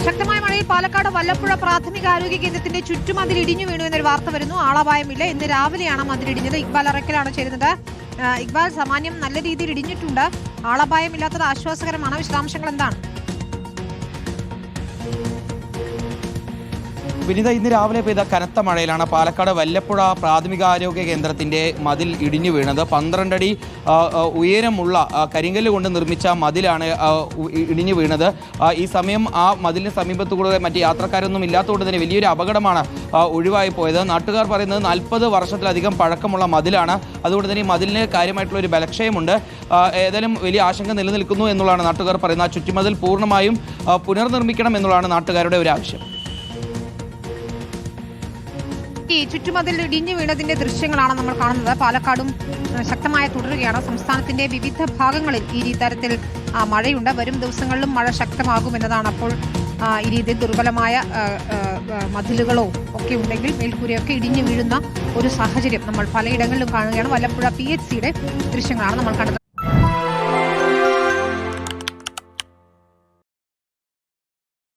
ശക്തമായ മഴയിൽ പാലക്കാട് വല്ലപ്പുഴ പ്രാഥമിക ആരോഗ്യ കേന്ദ്രത്തിന്റെ ചുറ്റുമതിൽ ഇടിഞ്ഞു വീണു എന്നൊരു വാർത്ത വരുന്നു. ആളപായമില്ല. ഇന്ന് രാവിലെയാണ് മതിലിടിഞ്ഞത്. ഇക്ബാൽ അറക്കലാണ് ചേരുന്നത്. ഇക്ബാൽ, സാമാന്യം നല്ല രീതിയിൽ ഇടിഞ്ഞിട്ടുണ്ട്. ആളപായമില്ലാത്തത് ആശ്വാസകരമാണ്. വിശദാംശങ്ങൾ എന്താണ്? വിനിത, ഇന്ന് രാവിലെ പെയ്ത കനത്ത മഴയിലാണ് പാലക്കാട് വല്ലപ്പുഴ പ്രാഥമികാരോഗ്യ കേന്ദ്രത്തിന്റെ മതിൽ ഇടിഞ്ഞു വീണത്. 12 അടി ഉയരമുള്ള കരിങ്കല്ല് കൊണ്ട് നിർമ്മിച്ച മതിലാണ് ഇടിഞ്ഞു വീണത്. ഈ സമയം ആ മതിലിന് സമീപത്തുകൂടെ മറ്റ് യാത്രക്കാരൊന്നും ഇല്ലാത്തതുകൊണ്ട് തന്നെ വലിയൊരു അപകടമാണ് ഒഴിവായി പോയത്. നാട്ടുകാർ പറയുന്നത് 40 വർഷത്തിലധികം പഴക്കമുള്ള മതിലാണ്. അതുകൊണ്ട് തന്നെ ഈ മതിലിന് കാര്യമായിട്ടുള്ള ഒരു ബലക്ഷയമുണ്ട്. ഏതായാലും വലിയ ആശങ്ക നിലനിൽക്കുന്നു എന്നുള്ളതാണ് നാട്ടുകാർ പറയുന്നത്. ആ ചുറ്റുമതിൽ പൂർണ്ണമായും പുനർനിർമ്മിക്കണം എന്നുള്ളതാണ് നാട്ടുകാരുടെ ഒരു ആവശ്യം. ഈ ചുറ്റുമതിൽ ഇടിഞ്ഞു വീണതിന്റെ ദൃശ്യങ്ങളാണ് നമ്മൾ കാണുന്നത്. പാലക്കാടും ശക്തമായ തുടരുകയാണ്. സംസ്ഥാനത്തിന്റെ വിവിധ ഭാഗങ്ങളിൽ ഈ തരത്തിൽ മഴയുണ്ട്. വരും ദിവസങ്ങളിലും മഴ ശക്തമാകുമെന്നതാണ്. അപ്പോൾ ഈ രീതിയിൽ ദുർബലമായ മതിലുകളോ ഒക്കെ ഉണ്ടെങ്കിൽ മേൽക്കൂരയൊക്കെ ഇടിഞ്ഞു വീഴുന്ന ഒരു സാഹചര്യം നമ്മൾ പലയിടങ്ങളിലും കാണുകയാണ്. വല്ലപ്പുഴ PHCയുടെ ദൃശ്യങ്ങളാണ് നമ്മൾ കണ്ടത്.